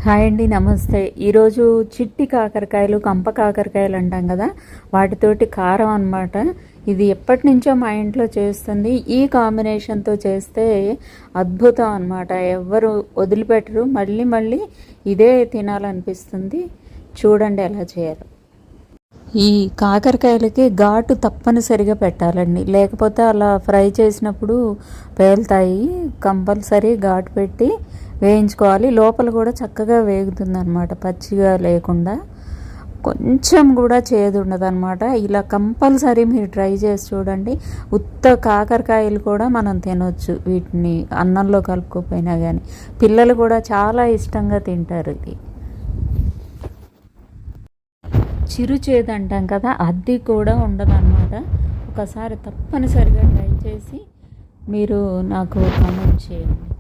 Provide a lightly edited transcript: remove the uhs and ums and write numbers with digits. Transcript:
Hi అండి, నమస్తే. ఈరోజు చిట్టి కాకరకాయలు, కంప కాకరకాయలు అంటాం కదా, వాటితోటి కారం అన్నమాట. ఇది ఎప్పటి నుంచో మా ఇంట్లో చేస్తుంది. ఈ కాంబినేషన్తో చేస్తే అద్భుతం అన్నమాట. ఎవ్వరు వదిలిపెట్టరు, మళ్ళీ మళ్ళీ ఇదే తినాలనిపిస్తుంది. చూడండి ఎలా చేయాలో. ఈ కాకరకాయలకి ఘాటు తప్పనిసరిగా పెట్టాలండి, లేకపోతే అలా ఫ్రై చేసినప్పుడు పేలుతాయి. కంపల్సరీ ఘాటు పెట్టి వేయించుకోవాలి. లోపల కూడా చక్కగా వేగుతుంది అనమాట, పచ్చిగా లేకుండా. కొంచెం కూడా చేదు ఉండదన్నమాట. ఇలా కంపల్సరీ మీరు ట్రై చేసి చూడండి. ఉత్త కాకరకాయలు కూడా మనం తినొచ్చు, వీటిని అన్నంలో కలుపుకోపోయినా కానీ. పిల్లలు కూడా చాలా ఇష్టంగా తింటారు. ఇది చిరు చేదు అంటాం కదా, అది కూడా ఉండదన్నమాట. ఒకసారి తప్పనిసరిగా ట్రై చేసి మీరు నాకు కామెంట్ చేయండి.